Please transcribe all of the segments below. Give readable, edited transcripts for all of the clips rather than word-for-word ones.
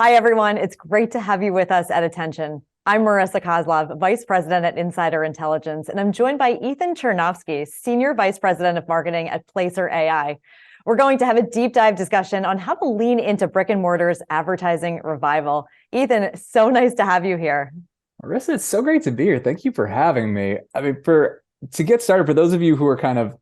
Hi, everyone. It's great to have you with us at Attention. I'm Marissa Kozlov, Vice President at Insider Intelligence, and I'm joined by Ethan Chernovsky, Senior Vice President of Marketing at Placer.ai. We're going to have a deep dive discussion on how to lean into brick and mortar's advertising revival. Ethan, so nice to have you here. Marissa, it's so great to be here. Thank you for having me. To get started, for those of you who are kind of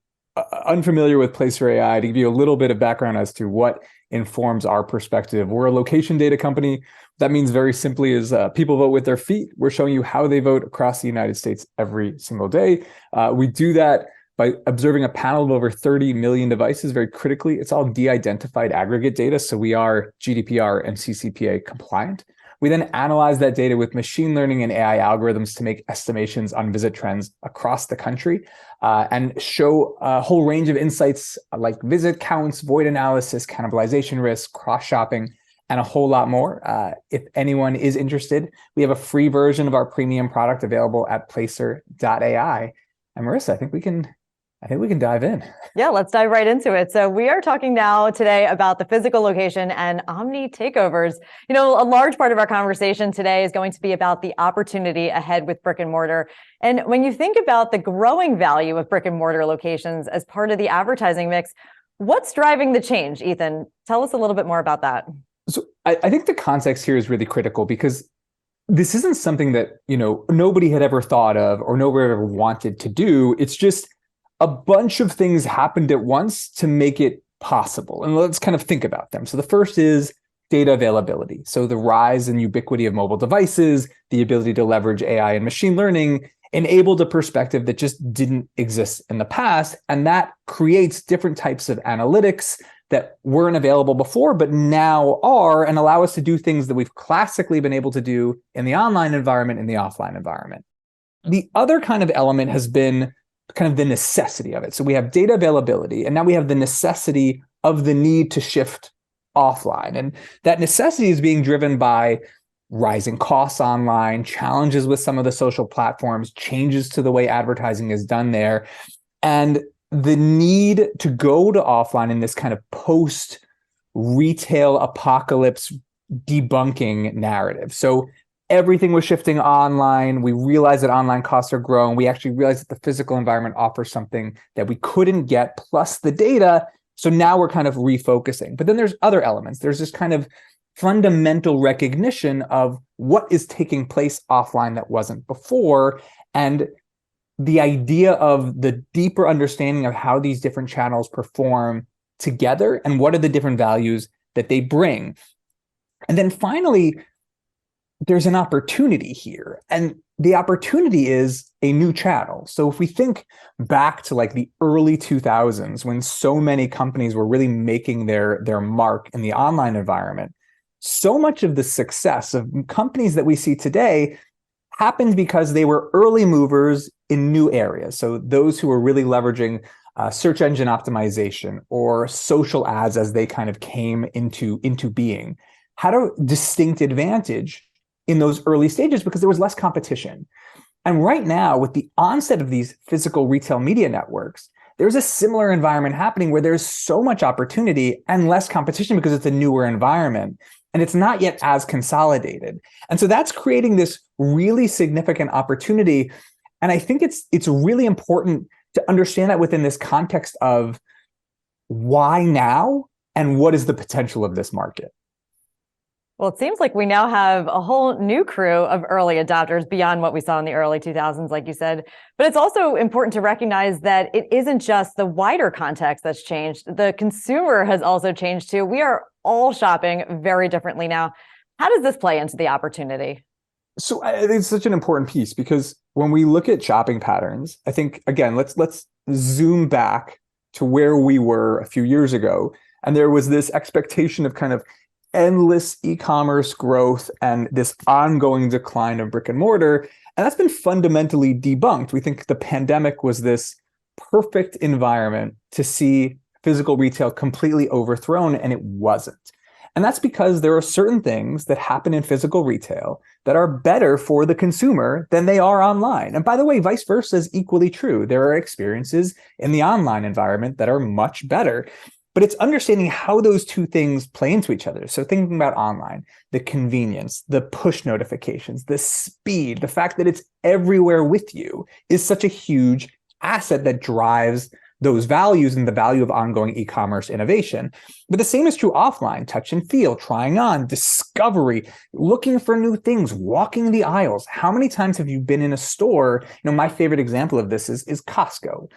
unfamiliar with Placer.ai, to give you a little bit of background as to what informs our perspective. We're a location data company. That means very simply is people vote with their feet. We're showing you how they vote across the United States every single day. We do that by observing a panel of over 30 million devices very critically. It's all de-identified aggregate data, so we are GDPR and CCPA compliant. We then analyze that data with machine learning and AI algorithms to make estimations on visit trends across the country and show a whole range of insights like visit counts, void analysis, cannibalization risk, cross-shopping, and a whole lot more. If anyone is interested, we have a free version of our premium product available at Placer.ai. And Marissa, I think we can dive in. Yeah, let's dive right into it. So we are talking now today about the physical location and omni takeovers. You know, a large part of our conversation today is going to be about the opportunity ahead with brick and mortar. And when you think about the growing value of brick and mortar locations as part of the advertising mix, what's driving the change, Ethan? Tell us a little bit more about that. So I think the context here is really critical because this isn't something that, nobody had ever thought of or nobody ever wanted to do. It's just a bunch of things happened at once to make it possible. And let's kind of think about them. So the first is data availability. So the rise and ubiquity of mobile devices, the ability to leverage AI and machine learning enabled a perspective that just didn't exist in the past. And that creates different types of analytics that weren't available before, but now are, and allow us to do things that we've classically been able to do in the online environment, in the offline environment. The other kind of element has been kind of the necessity of it. So we have data availability, and now we have the necessity of the need to shift offline. And that necessity is being driven by rising costs online, challenges with some of the social platforms, changes to the way advertising is done there, and the need to go to offline in this kind of post-retail apocalypse debunking narrative. So everything was shifting online. We realized that online costs are growing. We actually realized that the physical environment offers something that we couldn't get, plus the data. So now we're kind of refocusing. But then there's other elements. There's this kind of fundamental recognition of what is taking place offline that wasn't before. And the idea of the deeper understanding of how these different channels perform together and what are the different values that they bring. And then finally, there's an opportunity here, and the opportunity is a new channel. So if we think back to like the early 2000s, when so many companies were really making their mark in the online environment, so much of the success of companies that we see today happened because they were early movers in new areas. So those who were really leveraging search engine optimization or social ads as they kind of came into being had a distinct advantage in those early stages because there was less competition. And right now, with the onset of these physical retail media networks, there's a similar environment happening where there's so much opportunity and less competition because it's a newer environment and it's not yet as consolidated. And so that's creating this really significant opportunity. And I think it's really important to understand that within this context of why now and what is the potential of this market. Well, it seems like we now have a whole new crew of early adopters beyond what we saw in the early 2000s, like you said. But it's also important to recognize that it isn't just the wider context that's changed. The consumer has also changed too. We are all shopping very differently now. How does this play into the opportunity? So I think it's such an important piece because when we look at shopping patterns, I think, again, let's zoom back to where we were a few years ago. And there was this expectation of kind of endless e-commerce growth and this ongoing decline of brick and mortar. And that's been fundamentally debunked. We think the pandemic was this perfect environment to see physical retail completely overthrown, and it wasn't. And that's because there are certain things that happen in physical retail that are better for the consumer than they are online. And by the way, vice versa is equally true. There are experiences in the online environment that are much better. But it's understanding how those two things play into each other. So thinking about online, the convenience, the push notifications, the speed, the fact that it's everywhere with you is such a huge asset that drives those values and the value of ongoing e-commerce innovation. But the same is true offline, touch and feel, trying on, discovery, looking for new things, walking the aisles. How many times have you been in a store? My favorite example of this is Costco.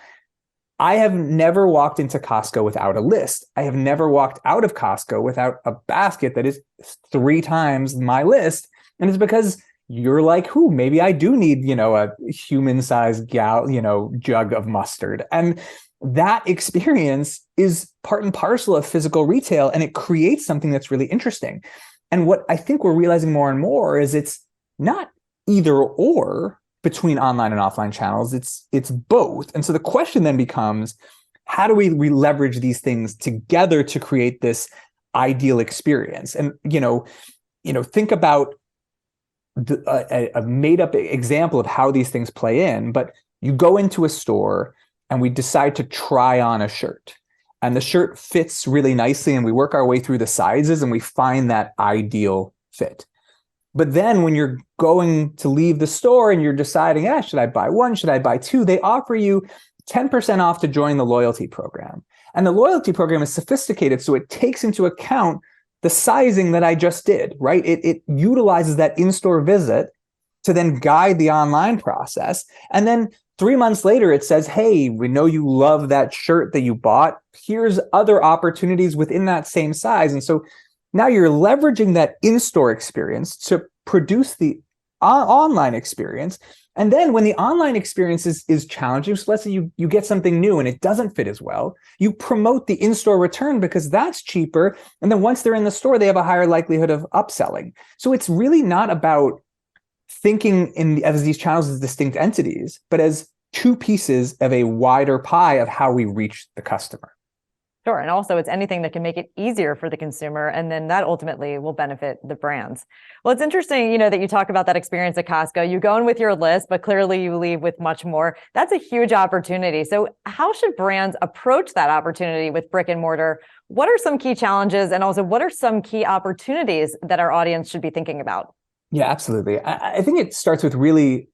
I have never walked into Costco without a list. I have never walked out of Costco without a basket that is 3 times my list. And it's because you're like, maybe I do need, a human-sized jug of mustard. And that experience is part and parcel of physical retail, and it creates something that's really interesting. And what I think we're realizing more and more is it's not either or between online and offline channels, it's both. And so the question then becomes, how do we leverage these things together to create this ideal experience? And, think about a made up example of how these things play in, but you go into a store and we decide to try on a shirt, and the shirt fits really nicely, and we work our way through the sizes and we find that ideal fit. But then when you're going to leave the store and you're deciding, should I buy one? Should I buy two? They offer you 10% off to join the loyalty program. And the loyalty program is sophisticated, so it takes into account the sizing that I just did, right? It utilizes that in-store visit to then guide the online process. And then 3 months later, it says, hey, we know you love that shirt that you bought. Here's other opportunities within that same size. And so now you're leveraging that in-store experience to produce the online experience. And then when the online experience is challenging, so let's say you get something new and it doesn't fit as well, you promote the in-store return because that's cheaper. And then once they're in the store, they have a higher likelihood of upselling. So it's really not about thinking as these channels as distinct entities, but as two pieces of a wider pie of how we reach the customer. Sure. And also it's anything that can make it easier for the consumer. And then that ultimately will benefit the brands. Well, it's interesting, that you talk about that experience at Costco. You go in with your list, but clearly you leave with much more. That's a huge opportunity. So how should brands approach that opportunity with brick and mortar? What are some key challenges? And also what are some key opportunities that our audience should be thinking about? Yeah, absolutely. I think it starts with really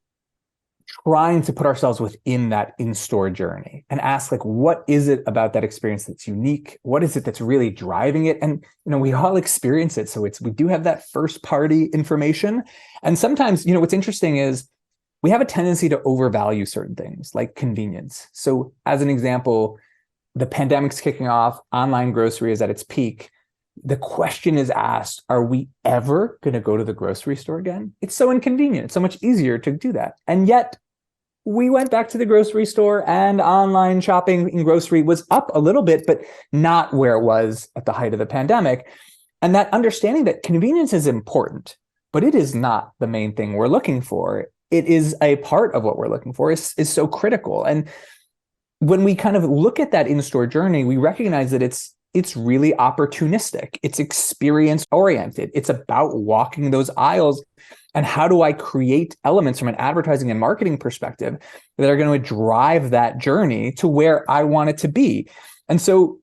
trying to put ourselves within that in-store journey and ask, what is it about that experience that's unique? What is it that's really driving it? And, we all experience it. So we do have that first party information. And sometimes, what's interesting is we have a tendency to overvalue certain things like convenience. So as an example, the pandemic's kicking off, online grocery is at its peak. The question is asked, are we ever going to go to the grocery store again? It's so inconvenient. It's so much easier to do that. And yet we went back to the grocery store, and online shopping in grocery was up a little bit, but not where it was at the height of the pandemic. And that understanding that convenience is important, but it is not the main thing we're looking for. It is a part of what we're looking for is so critical. And when we kind of look at that in-store journey, we recognize that it's really opportunistic. It's experience oriented. It's about walking those aisles. And how do I create elements from an advertising and marketing perspective that are going to drive that journey to where I want it to be? And so,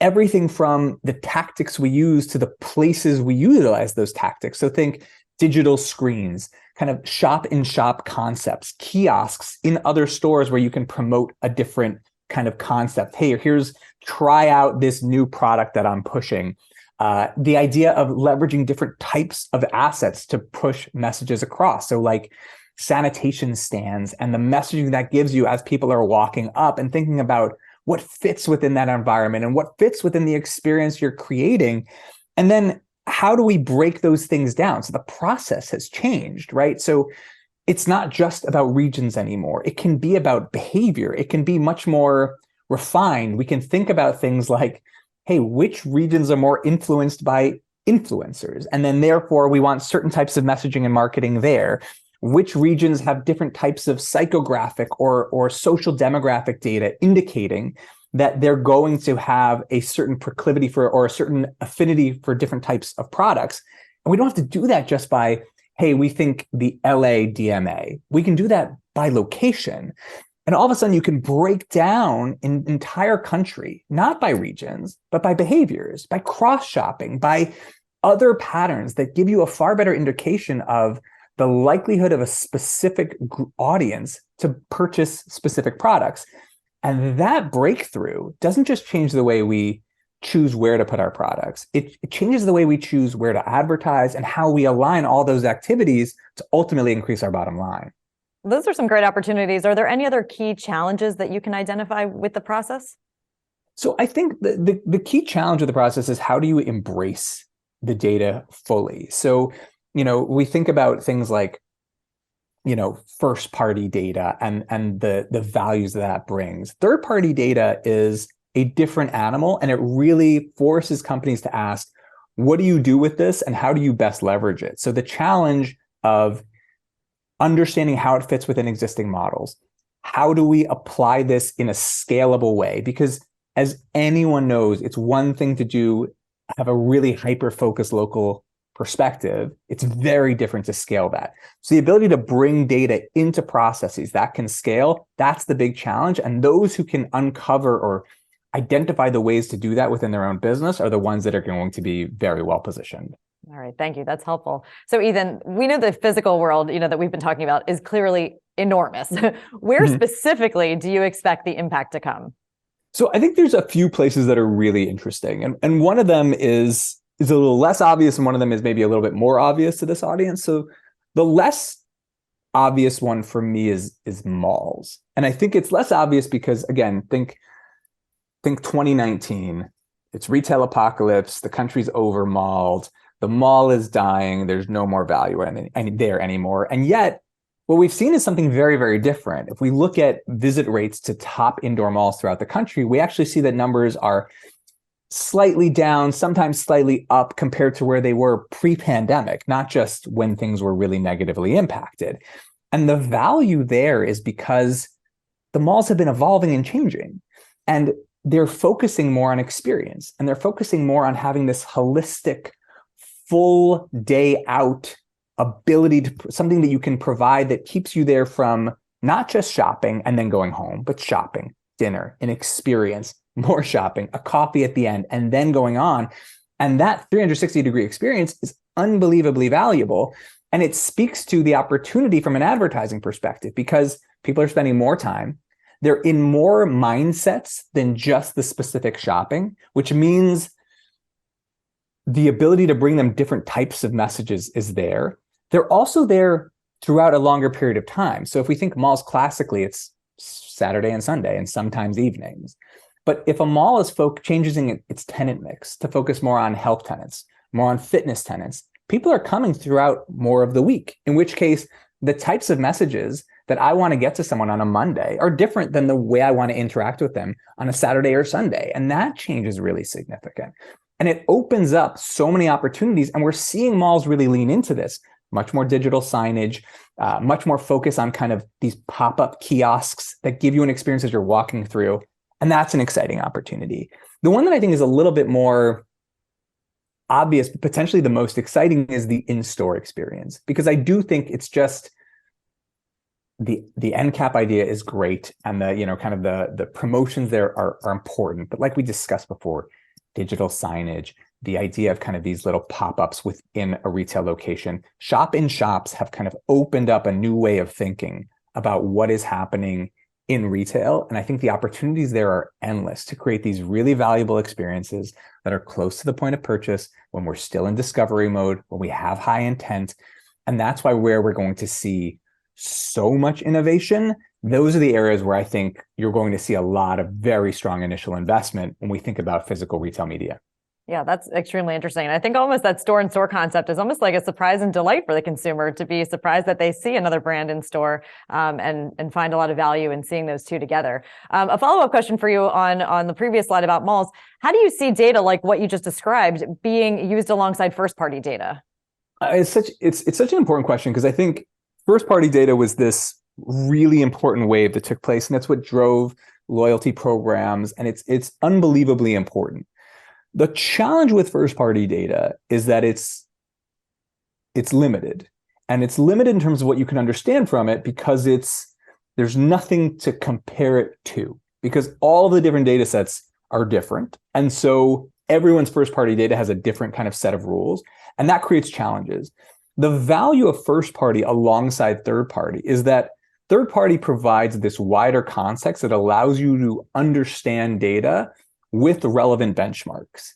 everything from the tactics we use to the places we utilize those tactics. So think digital screens, kind of shop-in-shop concepts, kiosks in other stores where you can promote a different kind of concept. Hey, here's try out this new product that I'm pushing. The idea of leveraging different types of assets to push messages across. So like sanitation stands and the messaging that gives you as people are walking up, and thinking about what fits within that environment and what fits within the experience you're creating. And then how do we break those things down? So the process has changed, right? So it's not just about regions anymore. It can be about behavior. It can be much more refined. We can think about things like, hey, which regions are more influenced by influencers? And then therefore we want certain types of messaging and marketing there. Which regions have different types of psychographic or social demographic data indicating that they're going to have a certain proclivity for or a certain affinity for different types of products. And we don't have to do that just by, hey, we think the LA DMA. We can do that by location. And all of a sudden you can break down an entire country, not by regions, but by behaviors, by cross-shopping, by other patterns that give you a far better indication of the likelihood of a specific audience to purchase specific products. And that breakthrough doesn't just change the way we choose where to put our products. It changes the way we choose where to advertise and how we align all those activities to ultimately increase our bottom line. Those are some great opportunities. Are there any other key challenges that you can identify with the process? So I think the key challenge of the process is, how do you embrace the data fully? So, we think about things like, first party data and the values that brings. Third party data is a different animal, and it really forces companies to ask, what do you do with this and how do you best leverage it? So the challenge of understanding how it fits within existing models. How do we apply this in a scalable way? Because as anyone knows, it's one thing to have a really hyper-focused local perspective. It's very different to scale that. So the ability to bring data into processes that can scale, that's the big challenge. And those who can uncover or identify the ways to do that within their own business are the ones that are going to be very well positioned. All right, thank you. That's helpful. So Ethan, we know the physical world, that we've been talking about is clearly enormous. Where specifically do you expect the impact to come? So I think there's a few places that are really interesting. And one of them is a little less obvious, and one of them is maybe a little bit more obvious to this audience. So the less obvious one for me is malls. And I think it's less obvious because, again, think 2019. It's retail apocalypse. The country's over-malled. The mall is dying. There's no more value there anymore. And yet, what we've seen is something very, very different. If we look at visit rates to top indoor malls throughout the country, we actually see that numbers are slightly down, sometimes slightly up compared to where they were pre-pandemic, not just when things were really negatively impacted. And the value there is because the malls have been evolving and changing. And they're focusing more on experience, and they're focusing more on having this holistic, full day out ability to something that you can provide that keeps you there from not just shopping and then going home, but shopping, dinner, an experience, more shopping, a coffee at the end, and then going on. And that 360-degree experience is unbelievably valuable. And it speaks to the opportunity from an advertising perspective, because people are spending more time. They're in more mindsets than just the specific shopping, which means the ability to bring them different types of messages is there. They're also there throughout a longer period of time. So if we think malls classically, it's Saturday and Sunday and sometimes evenings. But if a mall is changing its tenant mix to focus more on health tenants, more on fitness tenants, people are coming throughout more of the week, in which case the types of messages that I want to get to someone on a Monday are different than the way I want to interact with them on a Saturday or Sunday. And that change is really significant. And it opens up so many opportunities. And we're seeing malls really lean into this. Much more digital signage, much more focus on kind of these pop-up kiosks that give you an experience as you're walking through. And that's an exciting opportunity. The one that I think is a little bit more obvious, but potentially the most exciting, is the in-store experience. Because I do think it's just the end cap idea is great. And the promotions there are important. But like we discussed before, digital signage, the idea of kind of these little pop-ups within a retail location. Shop-in-shops have kind of opened up a new way of thinking about what is happening in retail. And I think the opportunities there are endless to create these really valuable experiences that are close to the point of purchase when we're still in discovery mode, when we have high intent. And that's why where we're going to see so much innovation, those are the areas where I think you're going to see a lot of very strong initial investment when we think about physical retail media. Yeah, that's extremely interesting. And I think almost that store-in-store concept is almost like a surprise and delight for the consumer, to be surprised that they see another brand in store and find a lot of value in seeing those two together. A follow-up question for you on the previous slide about malls. How do you see data like what you just described being used alongside first-party data? It's such an important question, because I think first-party data was this really important wave that took place, and that's what drove loyalty programs, and it's unbelievably important. The challenge with first-party data is that it's limited, and it's limited in terms of what you can understand from it, because it's there's nothing to compare it to because all the different data sets are different. And so everyone's first party data has a different kind of set of rules, and that creates challenges. The value of first party alongside third party is that third party provides this wider context that allows you to understand data with relevant benchmarks.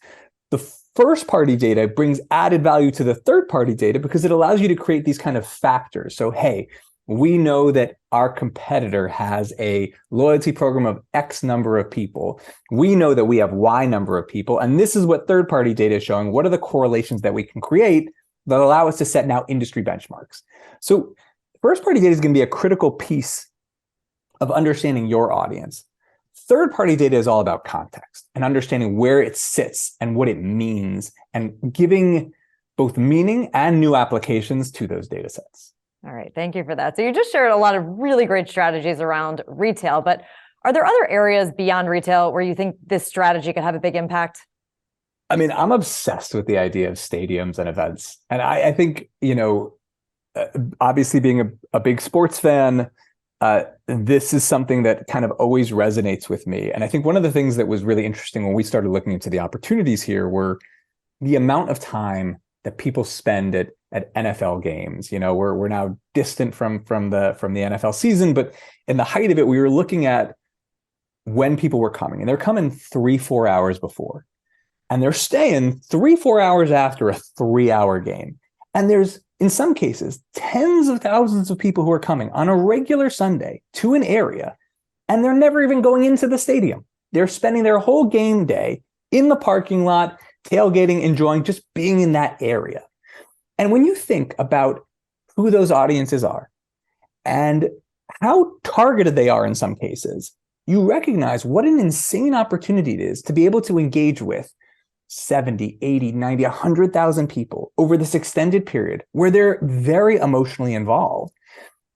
The first party data brings added value to the third party data because it allows you to create these kind of factors. So, hey, we know that our competitor has a loyalty program of X number of people. We know that we have Y number of people. And this is what third party data is showing. What are the correlations that we can create that allow us to set now industry benchmarks? So first party data is going to be a critical piece of understanding your audience. Third party data is all about context and understanding where it sits and what it means and giving both meaning and new applications to those data sets. All right, thank you for that. So you just shared a lot of really great strategies around retail, but are there other areas beyond retail where you think this strategy could have a big impact? I mean, I'm obsessed with the idea of stadiums and events. And I think, obviously being a big sports fan, this is something that kind of always resonates with me. And I think one of the things that was really interesting when we started looking into the opportunities here were the amount of time that people spend at NFL games. We're now distant from the NFL season, but in the height of it, we were looking at when people were coming, and they're coming 3-4 hours before, and they're staying 3-4 hours after a 3-hour game. And there's, in some cases, tens of thousands of people who are coming on a regular Sunday to an area, and they're never even going into the stadium. They're spending their whole game day in the parking lot, tailgating, enjoying just being in that area. And when you think about who those audiences are and how targeted they are in some cases, you recognize what an insane opportunity it is to be able to engage with 70, 80, 90, 100,000 people over this extended period where they're very emotionally involved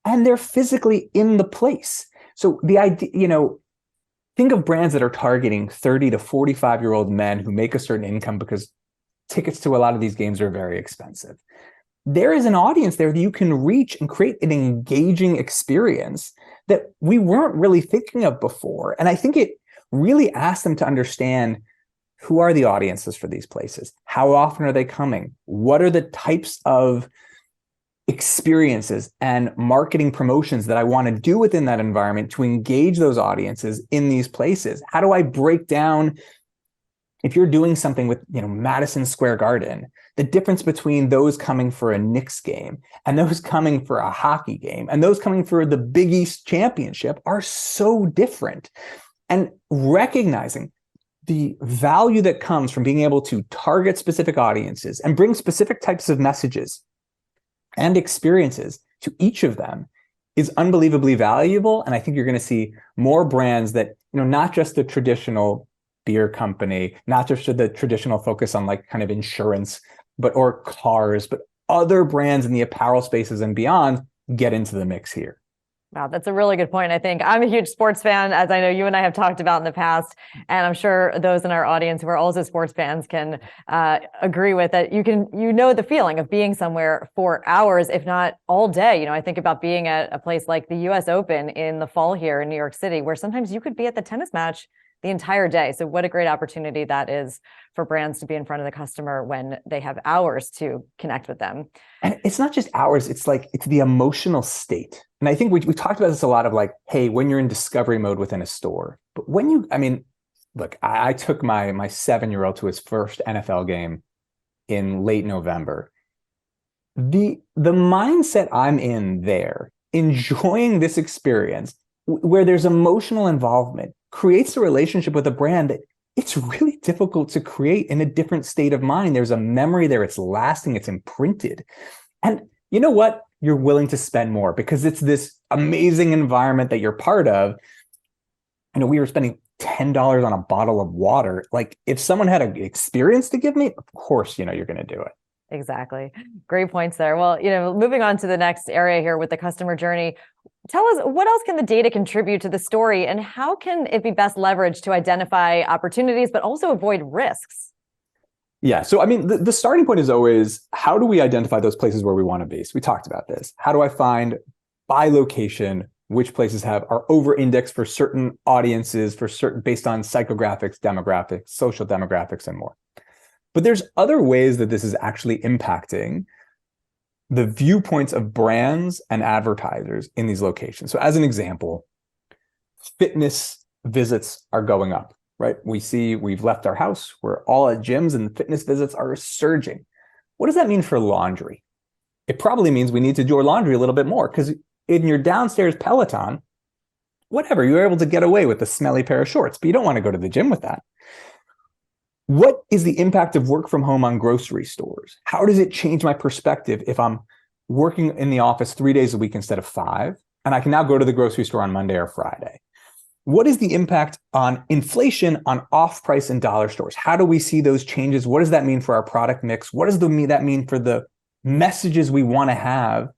and they're physically in the place. So the idea, think of brands that are targeting 30 to 45-year-old men who make a certain income because tickets to a lot of these games are very expensive. There is an audience there that you can reach and create an engaging experience that we weren't really thinking of before. And I think it really asks them to understand who are the audiences for these places? How often are they coming? What are the types of experiences and marketing promotions that I want to do within that environment to engage those audiences in these places? How do I break down, if you're doing something with, Madison Square Garden, the difference between those coming for a Knicks game and those coming for a hockey game and those coming for the Big East Championship are so different. And recognizing the value that comes from being able to target specific audiences and bring specific types of messages and experiences to each of them is unbelievably valuable. And I think you're going to see more brands that, not just the traditional beer company, not just the traditional focus on like kind of insurance, or cars, but other brands in the apparel spaces and beyond get into the mix here. Wow, that's a really good point. I think I'm a huge sports fan, as I know you and I have talked about in the past, and I'm sure those in our audience who are also sports fans can agree with that. The feeling of being somewhere for hours, if not all day. I think about being at a place like the U.S. Open in the fall here in New York City, where sometimes you could be at the tennis match the entire day. So what a great opportunity that is for brands to be in front of the customer when they have hours to connect with them. And it's not just hours, it's the emotional state. And I think we talked about this a lot of like, hey, when you're in discovery mode within a store, but look, I took my 7-year-old to his first NFL game in late November. The mindset I'm in there, enjoying this experience where there's emotional involvement, creates a relationship with a brand that it's really difficult to create in a different state of mind. There's a memory there, it's lasting, it's imprinted. And you know what? You're willing to spend more because it's this amazing environment that you're part of. We were spending $10 on a bottle of water. Like if someone had an experience to give me, of course, you're going to do it. Exactly. Great points there. Well, moving on to the next area here with the customer journey, tell us what else can the data contribute to the story and how can it be best leveraged to identify opportunities, but also avoid risks? Yeah. So, the starting point is always, how do we identify those places where we want to be? So we talked about this. How do I find by location which places are over-indexed for certain audiences, for certain based on psychographics, demographics, social demographics, and more. But there's other ways that this is actually impacting the viewpoints of brands and advertisers in these locations. So as an example, fitness visits are going up, right? We've left our house, we're all at gyms, and the fitness visits are surging. What does that mean for laundry? It probably means we need to do our laundry a little bit more, because in your downstairs Peloton, whatever, you're able to get away with a smelly pair of shorts, but you don't want to go to the gym with that. What is the impact of work from home on grocery stores? How does it change my perspective if I'm working in the office 3 days a week instead of 5, and I can now go to the grocery store on Monday or Friday? What is the impact on inflation on off-price and dollar stores? How do we see those changes? What does that mean for our product mix? What does that mean for the messages we want to have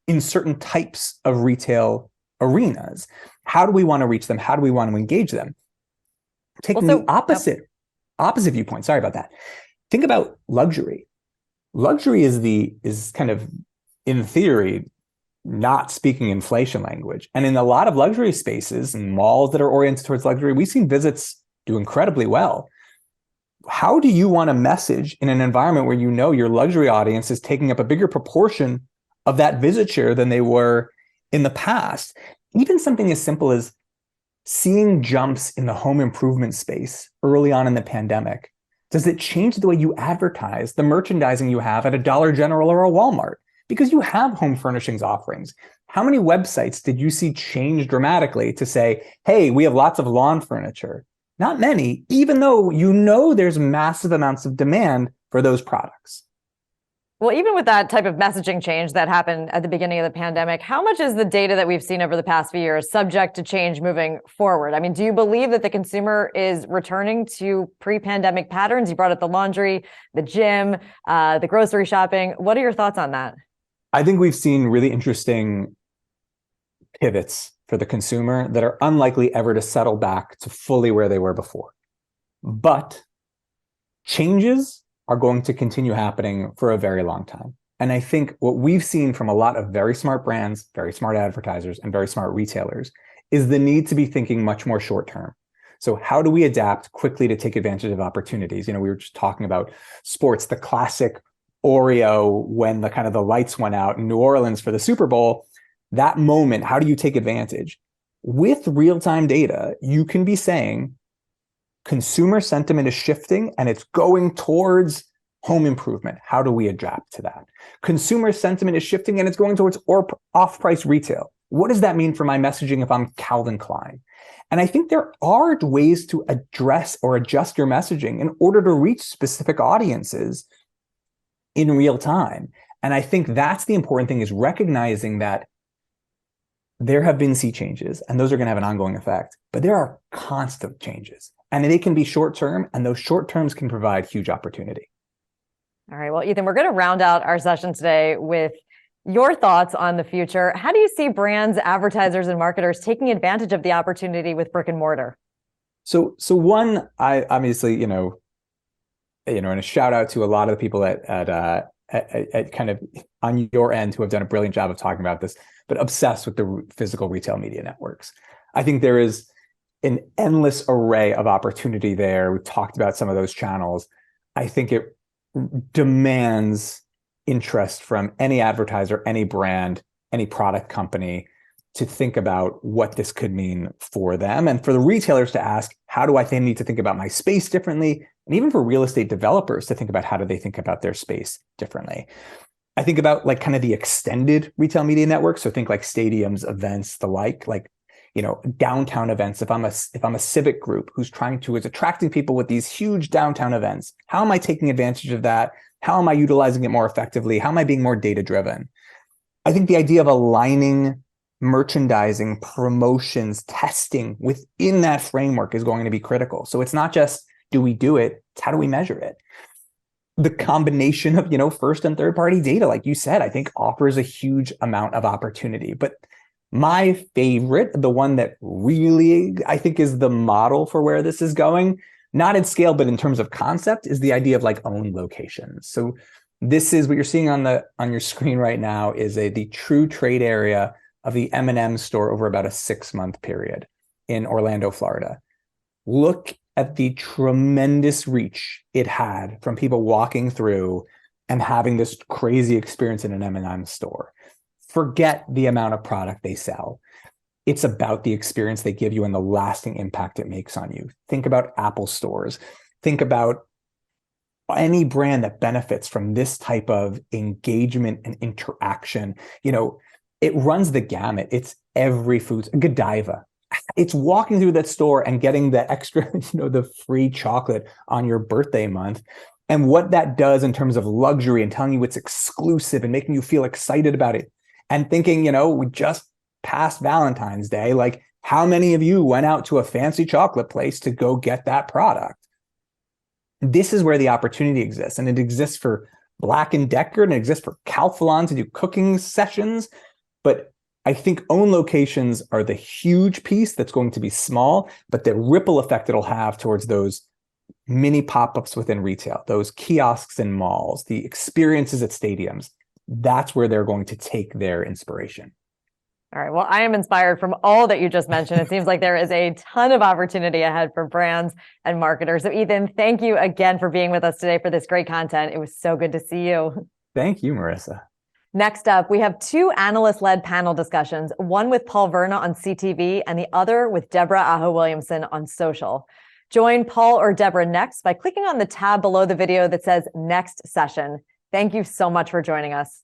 in certain types of retail arenas? How do we want to reach them? How do we want to engage them? Taking the opposite viewpoint. Sorry about that. Think about luxury. Luxury is kind of, in theory, not speaking inflation language. And in a lot of luxury spaces and malls that are oriented towards luxury, we've seen visits do incredibly well. How do you want to message in an environment where you know your luxury audience is taking up a bigger proportion of that visit share than they were in the past? Even something as simple as seeing jumps in the home improvement space early on in the pandemic. Does it change the way you advertise the merchandising you have at a Dollar General or a Walmart? Because you have home furnishings offerings. How many websites did you see change dramatically to say, hey, we have lots of lawn furniture? Not many, even though you know there's massive amounts of demand for those products. Well, even with that type of messaging change that happened at the beginning of the pandemic, how much is the data that we've seen over the past few years subject to change moving forward? I mean, do you believe that the consumer is returning to pre-pandemic patterns? You brought up the laundry, the gym, the grocery shopping. What are your thoughts on that? I think we've seen really interesting pivots for the consumer that are unlikely ever to settle back to fully where they were before. But changes are going to continue happening for a very long time. And I think what we've seen from a lot of very smart brands, very smart advertisers, and very smart retailers is the need to be thinking much more short term. So how do we adapt quickly to take advantage of opportunities? We were just talking about sports, the classic Oreo when the lights went out in New Orleans for the Super Bowl. That moment, how do you take advantage? With real-time data, you can be saying, consumer sentiment is shifting and it's going towards home improvement. How do we adapt to that? Consumer sentiment is shifting and it's going towards off-price retail. What does that mean for my messaging if I'm Calvin Klein? And I think there are ways to address or adjust your messaging in order to reach specific audiences in real time. And I think that's the important thing, is recognizing that there have been sea changes and those are going to have an ongoing effect, but there are constant changes. And they can be short-term, and those short terms can provide huge opportunity. All right. Well, Ethan, we're going to round out our session today with your thoughts on the future. How do you see brands, advertisers, and marketers taking advantage of the opportunity with brick and mortar? So one, I obviously, and a shout out to a lot of the people at kind of on your end who have done a brilliant job of talking about this, but obsessed with the physical retail media networks. I think there is an endless array of opportunity there. We've talked about some of those channels. I think it demands interest from any advertiser, any brand, any product company to think about what this could mean for them, and for the retailers to ask, how do I need to think about my space differently? And even for real estate developers to think about, how do they think about their space differently? I think about kind of the extended retail media network. So think like stadiums, events, the like downtown events. If I'm a civic group who's attracting people with these huge downtown events, how am I taking advantage of that? How am I utilizing it more effectively? How am I being more data driven? I think the idea of aligning merchandising, promotions, testing within that framework is going to be critical. So it's not just, do we do it? It's how do we measure it? The combination of, first and third party data, like you said, I think offers a huge amount of opportunity. But my favorite, the one that really I think is the model for where this is going, not in scale, but in terms of concept, is the idea of owned locations. So this is what you're seeing on your screen right now, is the true trade area of the M&M store over about a 6-month period in Orlando, Florida. Look at the tremendous reach it had from people walking through and having this crazy experience in an M&M store. Forget the amount of product they sell. It's about the experience they give you and the lasting impact it makes on you. Think about Apple stores. Think about any brand that benefits from this type of engagement and interaction. It runs the gamut. It's every food. Godiva. It's walking through that store and getting the extra, the free chocolate on your birthday month. And what that does in terms of luxury and telling you it's exclusive and making you feel excited about it. And thinking, we just passed Valentine's Day. Like, how many of you went out to a fancy chocolate place to go get that product? This is where the opportunity exists. And it exists for Black & Decker, and it exists for Calphalon to do cooking sessions. But I think own locations are the huge piece that's going to be small, but the ripple effect it'll have towards those mini pop-ups within retail, those kiosks in malls, the experiences at stadiums, that's where they're going to take their inspiration. All right. Well, I am inspired from all that you just mentioned. It seems like there is a ton of opportunity ahead for brands and marketers. So Ethan, thank you again for being with us today for this great content. It was so good to see you. Thank you, Marissa. Next up, we have 2 analyst-led panel discussions, one with Paul Verna on CTV and the other with Deborah Aho-Williamson on social. Join Paul or Deborah next by clicking on the tab below the video that says Next Session. Thank you so much for joining us.